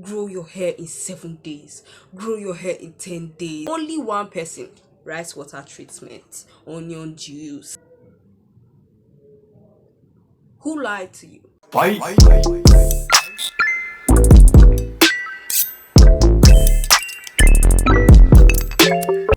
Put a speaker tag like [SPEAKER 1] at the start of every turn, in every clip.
[SPEAKER 1] grow your hair in 7 days, grow your hair in 10 days. Only one person, rice water treatment, onion juice. Who lied to you?
[SPEAKER 2] Why?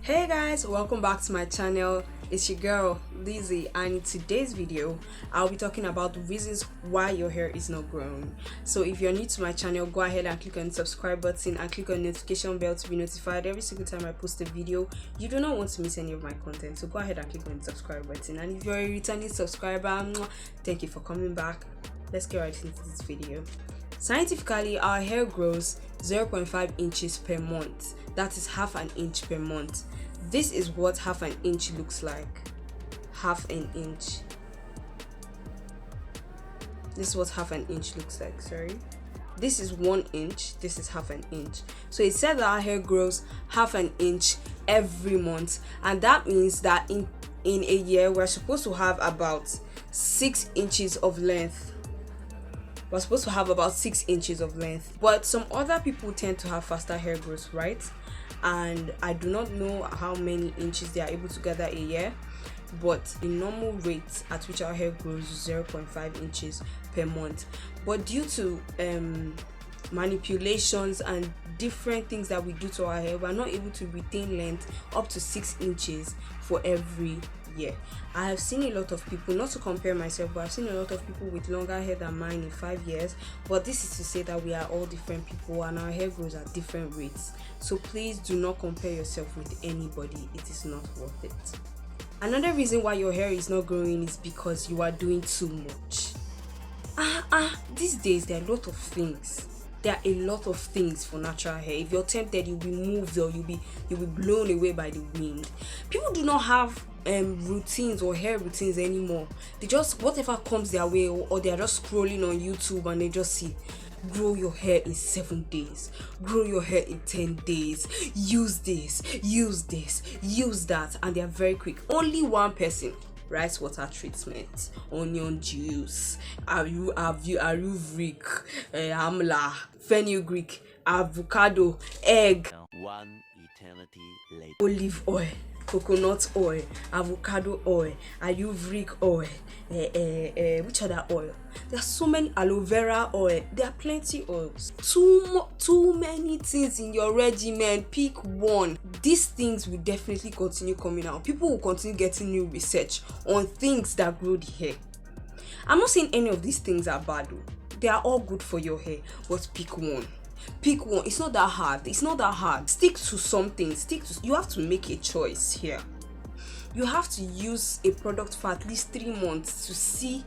[SPEAKER 1] Hey guys, welcome back to my channel. It's your girl Lizzie, and in today's video I'll be talking about the reasons why your hair is not growing. So if you're new to my channel, go ahead and click on the subscribe button and click on the notification bell to be notified every single time I post a video. You do not want to miss any of my content, so go ahead and click on the subscribe button. And if you're a returning subscriber, thank you for coming back. Let's get right into this video. Scientifically, our hair grows 0.5 inches per month. That is half an inch per month. This is what half an inch looks like. Half an inch. This is what half an inch looks like, sorry. This is 1 inch, this is half an inch. So it said that our hair grows half an inch every month, and that means that in a year we're supposed to have about 6 inches of length. We're supposed to have about 6 inches of length, but some other people tend to have faster hair growth, right? And I do not know how many inches they are able to gather a year, but the normal rate at which our hair grows is 0.5 inches per month. But due to manipulations and different things that we do to our hair, we're not able to retain length up to 6 inches for every year. I have seen a lot of people, not to compare myself, but I've seen a lot of people with longer hair than mine in 5 years. But this is to say that we are all different people and our hair grows at different rates. So please do not compare yourself with anybody. It is not worth it. Another reason why your hair is not growing is because you are doing too much. These days there are a lot of things. There are a lot of things for natural hair. If you're tempted, you'll be moved or you'll be blown away by the wind. People do not have routines or hair routines anymore. They just, whatever comes their way, or they're just scrolling on YouTube and they just see, grow your hair in 7 days, grow your hair in 10 days, use this, use that, and they're very quick. Only one person, rice water treatment, onion juice, aruvric, amla, fenugreek, avocado, egg,
[SPEAKER 2] One eternity later.
[SPEAKER 1] olive oil, coconut oil, avocado oil, aruvric oil, which other oil? There are so many, aloe vera oil. There are plenty oils. Too many things in your regimen. Pick one. These things will definitely continue coming out. People will continue getting new research on things that grow the hair. I'm not saying any of these things are bad though. They are all good for your hair, but pick one. Pick one. It's not that hard. Stick to something. You have to make a choice here. You have to use a product for at least 3 months to see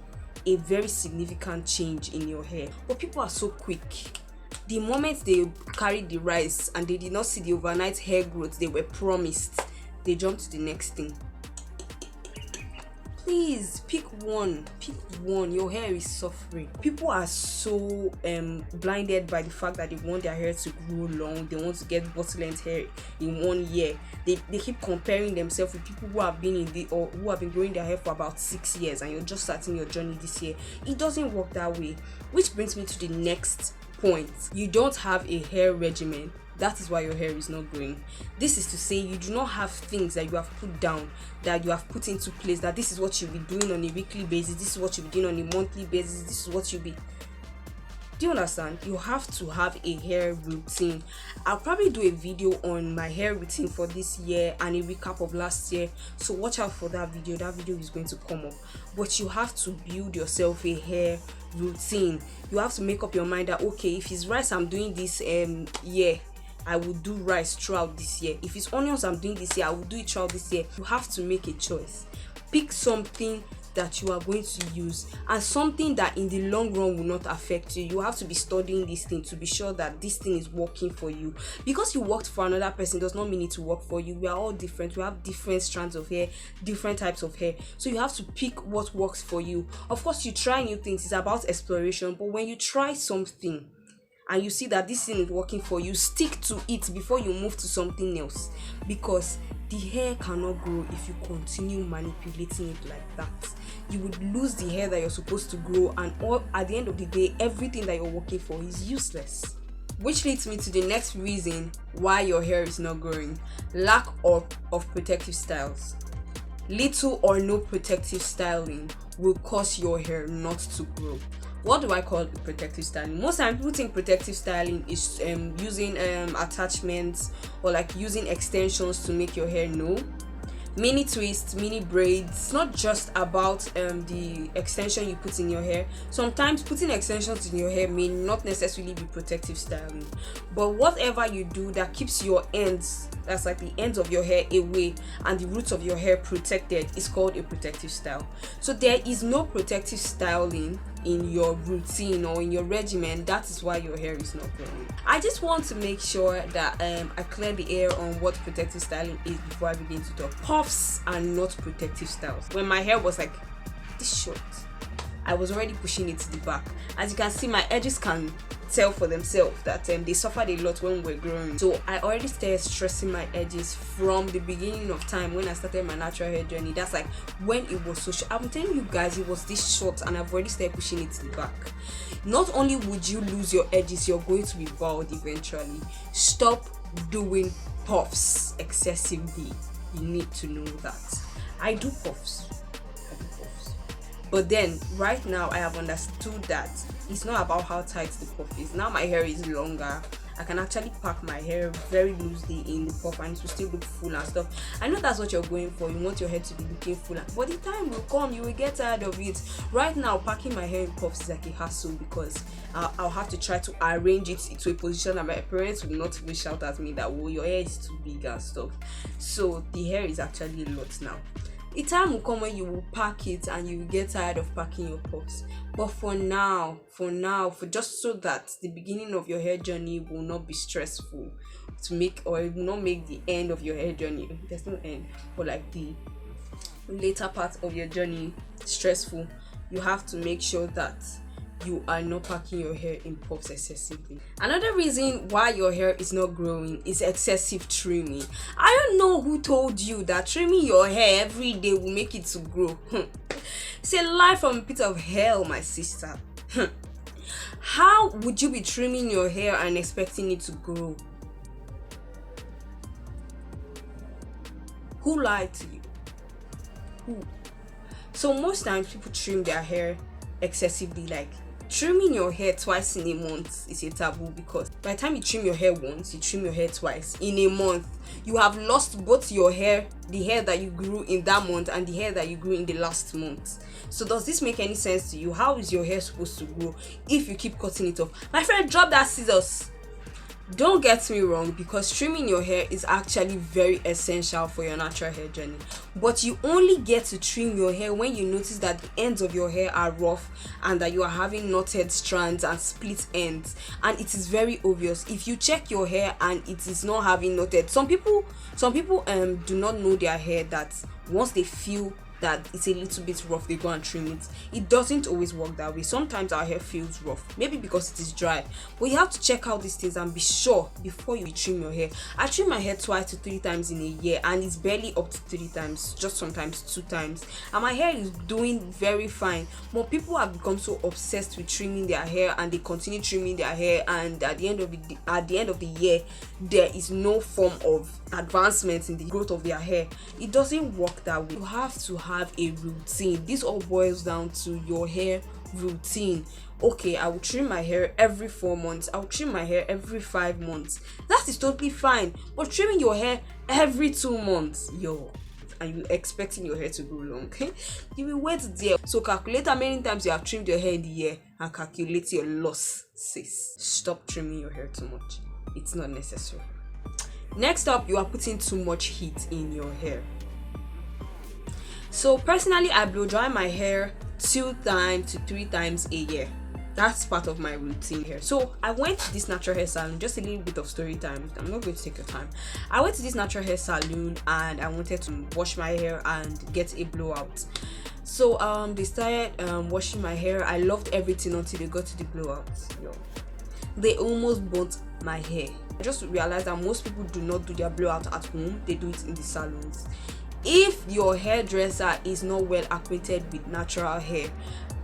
[SPEAKER 1] a very significant change in your hair. But people are so quick. The moment they carried the rice and they did not see the overnight hair growth they were promised, they jump to the next thing. Please pick one. Your hair is suffering. People are so blinded by the fact that they want their hair to grow long. They want to get bottle length hair in 1 year. They keep comparing themselves with people who have been who have been growing their hair for about 6 years, and you're just starting your journey this year. It doesn't work that way. Which brings me to the next point. You don't have a hair regimen. That is why your hair is not growing. This is to say you do not have things that you have put down, that you have put into place, that this is what you'll be doing on a weekly basis, this is what you'll be doing on a monthly basis, this is what you'll be. Do you understand? You have to have a hair routine. I'll probably do a video on my hair routine for this year and a recap of last year, so watch out for that video. That video is going to come up. But you have to build yourself a hair routine. You have to make up your mind that, okay, if it's rice I'm doing this year, I will do rice throughout this year. If it's onions I'm doing this year, I will do it throughout this year. You have to make a choice. Pick something that you are going to use and something that in the long run will not affect you. You have to be studying this thing to be sure that this thing is working for you. Because you worked for another person does not mean it to work for you. We are all different. We have different strands of hair, different types of hair. So you have to pick what works for you. Of course, you try new things. It's about exploration. But when you try something and you see that this thing is working for you, stick to it before you move to something else, because the hair cannot grow if you continue manipulating it like that. You would lose the hair that you're supposed to grow, and at the end of the day, everything that you're working for is useless. which leads me to the next reason why your hair is not growing: lack of protective styles. Little or no protective styling will cause your hair not to grow. What do I call protective styling? Most times people think protective styling is using attachments or like using extensions to make your hair. No, mini twists, mini braids. It's not just about the extension you put in your hair. Sometimes putting extensions in your hair may not necessarily be protective styling, but whatever you do that keeps your ends, that's like the ends of your hair, away and the roots of your hair protected, is called a protective style. So there is no protective styling in your routine or in your regimen. That is why your hair is not growing. I just want to make sure that I clear the air on what protective styling is before I begin to talk. Puffs are not protective styles. When my hair was like this short, I was already pushing it to the back. As you can see, my edges can tell for themselves that they suffered a lot when we were growing. So I already started stressing my edges from the beginning of time when I started my natural hair journey. That's like when it was so short. I'm telling you guys, it was this short and I've already started pushing it to the back. Not only would you lose your edges, you're going to be bald eventually. Stop doing puffs excessively. You need to know that. I do puffs. But then right now I have understood that it's not about how tight the puff is. Now my hair is longer. I can actually pack my hair very loosely in the puff and it will still look full and stuff. I know that's what you're going for. You want your hair to be looking full, but the time will come, you will get tired of it. Right now, packing my hair in puffs is like a hassle because I'll have to try to arrange it to a position that my parents will not even shout at me that, oh, your hair is too big and stuff. So the hair is actually a lot now. The time will come when you will pack it and you will get tired of packing your puffs. But for now, for just so that the beginning of your hair journey will not be stressful to make, or it will not make the end of your hair journey, there's no end, but like the later part of your journey stressful, you have to make sure that you are not packing your hair in puffs excessively. Another reason why your hair is not growing is excessive trimming. I don't know who told you that trimming your hair every day will make it to grow. It's a lie from a pit of hell, my sister. How would you be trimming your hair and expecting it to grow? Who lied to you? Who? So most times people trim their hair excessively. Like trimming your hair twice in a month is a taboo, because by the time you trim your hair once, you trim your hair twice in a month, you have lost both your hair, the hair that you grew in that month and the hair that you grew in the last month. So does this make any sense to you? How is your hair supposed to grow if you keep cutting it off? My friend, drop that scissors. Don't get me wrong, because trimming your hair is actually very essential for your natural hair journey, but you only get to trim your hair when you notice that the ends of your hair are rough and that you are having knotted strands and split ends, and it is very obvious if you check your hair and it is not having knotted. Some people do not know their hair, that once they feel that it's a little bit rough, they go and trim it. It doesn't always work that way. Sometimes our hair feels rough, maybe because it is dry, but you have to check out these things and be sure before you trim your hair. I trim my hair 2 to 3 times in a year and it's barely up to 3 times, just sometimes 2 times, and my hair is doing very fine. But people have become so obsessed with trimming their hair and they continue trimming their hair, and at the end of the year there is no form of advancement in the growth of their hair. It doesn't work that way. You have to have a routine. This all boils down to your hair routine. Okay, I will trim my hair every 4 months. I will trim my hair every 5 months. That is totally fine. But trimming your hair every 2 months, and you expecting your hair to grow long, okay? You will wait there. So calculate how many times you have trimmed your hair in the year and calculate your loss, sis. Stop trimming your hair too much. It's not necessary. Next up, you are putting too much heat in your hair. So personally, I blow dry my hair 2 to 3 times a year. That's part of my routine here. So I went to this natural hair salon. Just a little bit of story time, I'm not going to take your time. I went to this natural hair salon and I wanted to wash my hair and get a blowout. So they started washing my hair. I loved everything until they got to the blowout. They almost burnt my hair. I just realized that most people do not do their blowout at home, they do it in the salons. If your hairdresser is not well acquainted with natural hair,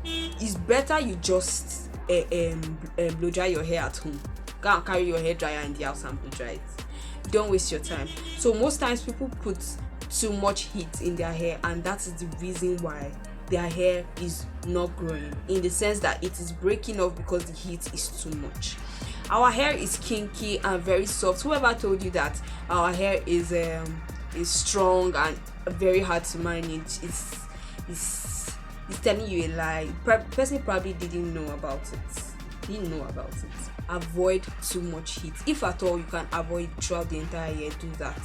[SPEAKER 1] it's better you just blow dry your hair at home. go and carry your hair dryer in the house and blow dry it. Don't waste your time. So most times people put too much heat in their hair, and that is the reason why their hair is not growing, in the sense that it is breaking off because the heat is too much. Our hair is kinky and very soft. Whoever told you that our hair is strong and very hard to manage is telling you a lie. Person probably didn't know about it. Avoid too much heat. If at all you can avoid throughout the entire year, do that.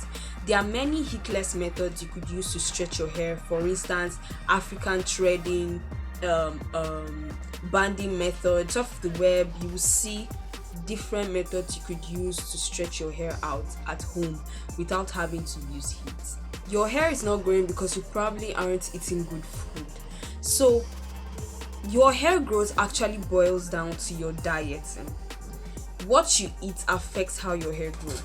[SPEAKER 1] There are many heatless methods you could use to stretch your hair. For instance, African threading, banding methods. Off the web, you will see different methods you could use to stretch your hair out at home without having to use heat. Your hair is not growing because you probably aren't eating good food. So your hair growth actually boils down to your diet. What you eat affects how your hair grows.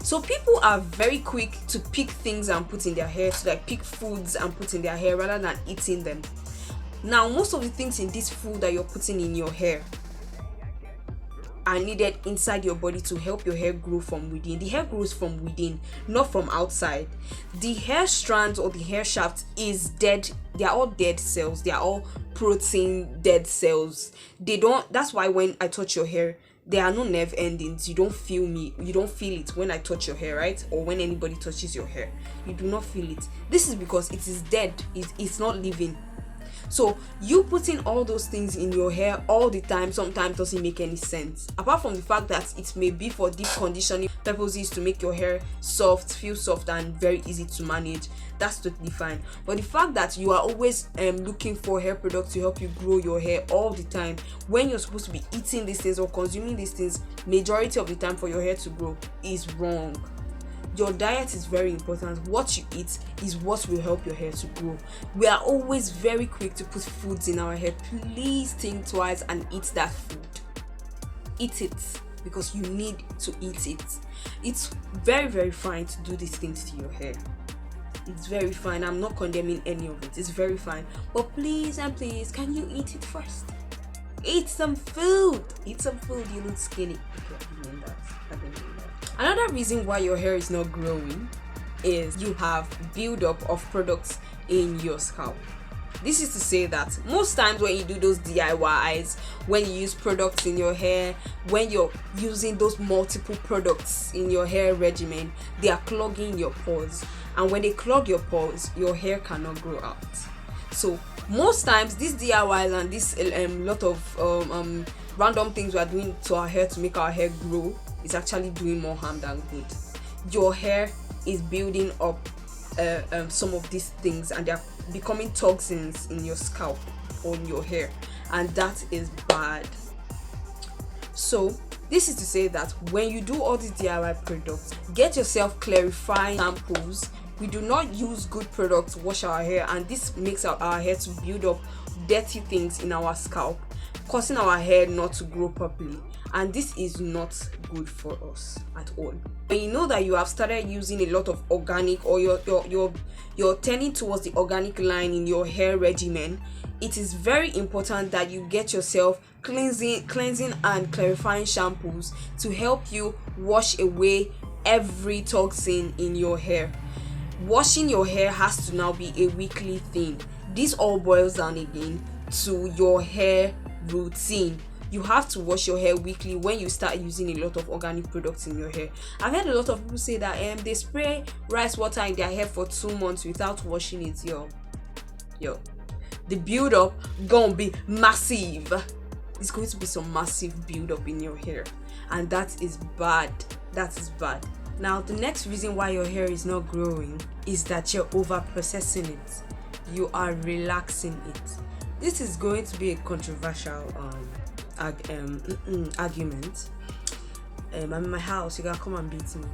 [SPEAKER 1] So people are very quick to pick things and put in their hair, to like pick foods and put in their hair rather than eating them. Now, most of the things in this food that you're putting in your hair are needed inside your body to help your hair grow from within. The hair grows from within, not from outside. The hair strands or the hair shaft is dead. They are all dead cells. They are all protein dead cells. That's why when I touch your hair, there are no nerve endings. You don't feel it when I touch your hair, right? Or when anybody touches your hair, you do not feel it. This is because it is dead. It's not living. So you putting all those things in your hair all the time sometimes doesn't make any sense, apart from the fact that it may be for deep conditioning purposes to make your hair feel soft and very easy to manage. That's totally fine. But the fact that you are always looking for hair products to help you grow your hair all the time, when you're supposed to be eating these things or consuming these things majority of the time for your hair to grow, is wrong. Your diet is very important. What you eat is what will help your hair to grow. We are always very quick to put foods in our hair. Please think twice and eat that food. Eat it because you need to eat it. It's very, very fine to do these things to your hair. It's very fine. I'm not condemning any of it. It's very fine. But please and please, can you eat it first? Eat some food. Eat some food. You look skinny. Okay, I mean that. Another reason why your hair is not growing is you have build-up of products in your scalp. This is to say that most times when you do those DIYs, when you use products in your hair, when you're using those multiple products in your hair regimen, they are clogging your pores. And when they clog your pores, your hair cannot grow out. So most times these DIYs and this lot of random things we are doing to our hair to make our hair grow is actually doing more harm than good. Your hair is building up some of these things, and they're becoming toxins in your scalp, on your hair, and that is bad. So this is to say that when you do all these DIY products, get yourself clarifying shampoos. We do not use good products to wash our hair, and this makes our hair to build up dirty things in our scalp, causing our hair not to grow properly, and this is not good for us at all. When you know that you have started using a lot of organic, or you're turning towards the organic line in your hair regimen, it is very important that you get yourself cleansing and clarifying shampoos to help you wash away every toxin in your hair. Washing your hair has to now be a weekly thing. This all boils down again to your hair routine. You have to wash your hair weekly when you start using a lot of organic products in your hair. I've heard a lot of people say that they spray rice water in their hair for 2 months without washing it. Yo, the build up gonna be massive. It's going to be some massive build up in your hair, and that is bad. That is bad. Now, the next reason why your hair is not growing is that you're over processing it. You are relaxing it. This is going to be a controversial argument. I'm in my house, you gotta come and beat me.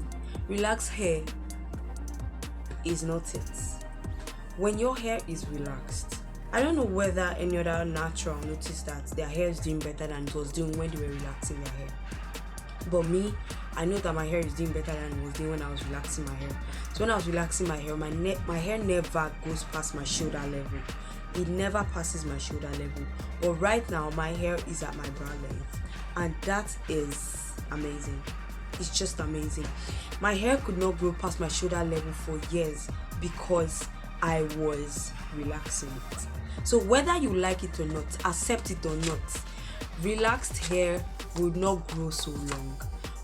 [SPEAKER 1] Relaxed hair is not it. When your hair is relaxed, I don't know whether any other natural noticed that their hair is doing better than it was doing when they were relaxing their hair. But me, I know that my hair is doing better than it was doing when I was relaxing my hair. So when I was relaxing my hair, my hair never goes past my shoulder level. It never passes my shoulder level. But right now, my hair is at my brow length, and that is amazing. It's just amazing. My hair could not grow past my shoulder level for years because I was relaxing it. So whether you like it or not, accept it or not, relaxed hair would not grow so long.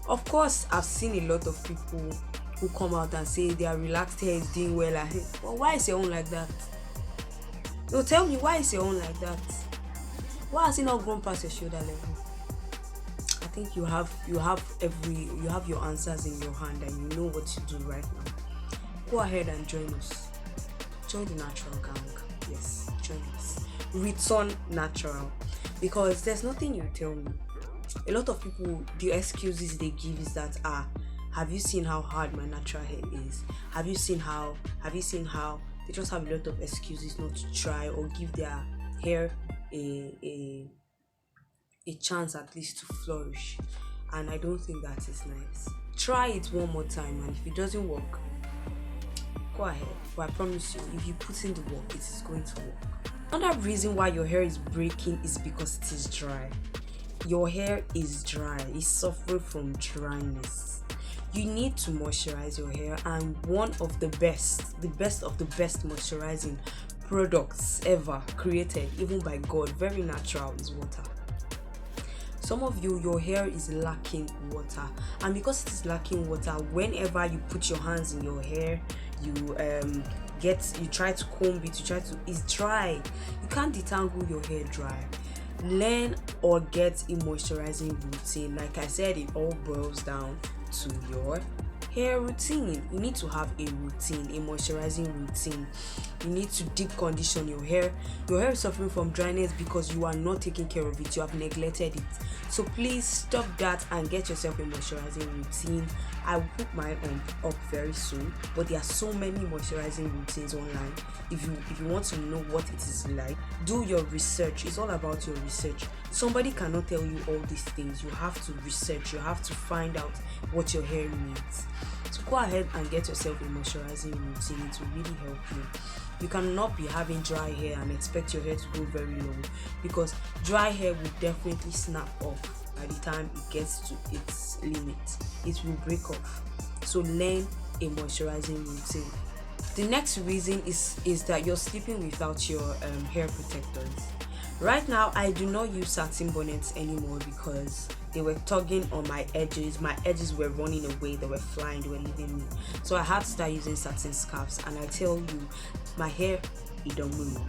[SPEAKER 1] Of course, I've seen a lot of people who come out and say their relaxed hair is doing well ahead. Well, why is your own like that? No, tell me, why is your own like that? Why has it not grown past your shoulder level? I think you have your answers in your hand and you know what to do right now. Go ahead and join us. Join the natural gang. Yes, join us. Return natural. Because there's nothing you tell me. A lot of people, the excuses they give is that have you seen how hard my natural hair is? Have you seen how they just have a lot of excuses not to try or give their hair a chance at least to flourish. And I don't think that is nice. Try it one more time, and if it doesn't work, go ahead. But I promise you, if you put in the work, it is going to work. Another reason why your hair is breaking is because it is dry. Your hair is dry. It's suffering from dryness. You need to moisturize your hair, and one of the best of the best moisturizing products ever created, even by God, very natural, is water. Some of you, your hair is lacking water, and because it is lacking water, whenever you put your hands in your hair, you try to comb it, it's dry. You can't detangle your hair dry. Learn or get a moisturizing routine. Like I said, it all boils down to your hair routine. You need to have a routine, a moisturizing routine. You need to deep condition your hair. Your hair is suffering from dryness because you are not taking care of it. You have neglected it. So please stop that and get yourself a moisturizing routine. I will put mine up very soon, but there are so many moisturizing routines online. If you want to know what it is like, do your research. It's all about your research. Somebody cannot tell you all these things. You have to research. You have to find out what your hair needs. So go ahead and get yourself a moisturizing routine. It will really help you. You cannot be having dry hair and expect your hair to grow very long, because dry hair will definitely snap off by the time it gets to its limit. It will break off. So learn a moisturizing routine. The next reason is that you're sleeping without your hair protectors. Right now, I do not use satin bonnets anymore because they were tugging on my edges. My edges were running away. They were flying. They were leaving me. So I had to start using satin scarves. And I tell you, my hair, it don't move.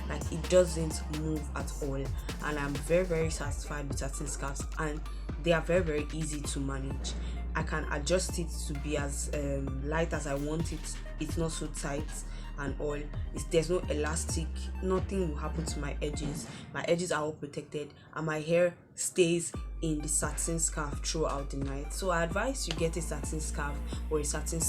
[SPEAKER 1] Like, it doesn't move at all. And I'm very, very satisfied with satin scarves. And they are very, very easy to manage. I can adjust it to be as light as I want it. It's not so tight and all. There's no elastic. Nothing will happen to my edges. My edges are all protected, and my hair stays in the satin scarf throughout the night. So I advise you get a satin scarf or a satin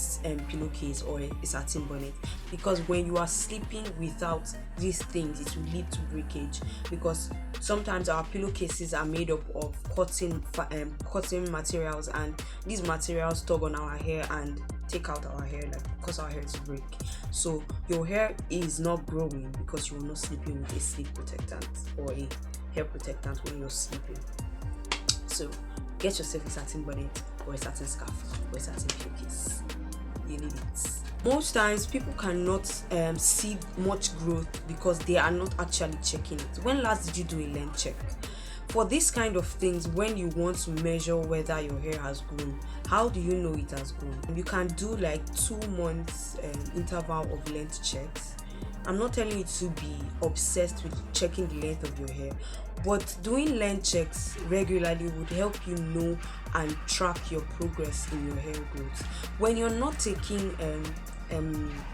[SPEAKER 1] pillowcase or a satin bonnet, because when you are sleeping without these things, it will lead to breakage, because sometimes our pillowcases are made up of cotton materials, and these materials tug on our hair and take out our hair, like cause our hair to break. So your hair is not growing because you're not sleeping with a sleep protectant or a hair protectant when you're sleeping. So get yourself a satin bonnet or a satin scarf or a satin pillowcase. You need it. Most times people cannot see much growth because they are not actually checking it. When last did you do a length check? For this kind of things, when you want to measure whether your hair has grown, how do you know it has grown? You can do like 2 months interval of length checks. I'm not telling you to be obsessed with checking the length of your hair, but doing length checks regularly would help you know and track your progress in your hair growth. When you're not taking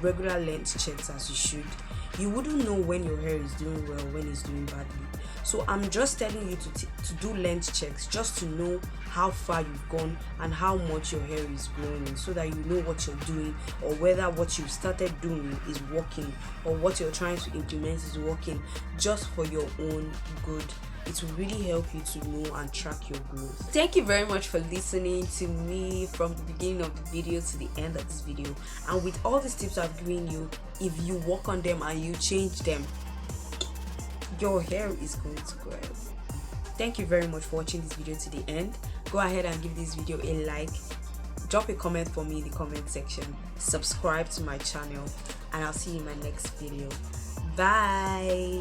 [SPEAKER 1] regular length checks as you should, you wouldn't know when your hair is doing well, when it's doing badly. So I'm just telling you to do length checks just to know how far you've gone and how much your hair is growing, so that you know what you're doing, or whether what you've started doing is working, or what you're trying to implement is working, just for your own good. It will really help you to know and track your growth. Thank you very much for listening to me from the beginning of the video to the end of this video. And with all these tips I've given you, if you work on them and you change them, your hair is going to grow. Thank you very much for watching this video to the end. go ahead and give this video a like, drop a comment for me in the comment section, subscribe to my channel, and I'll see you in my next video. Bye.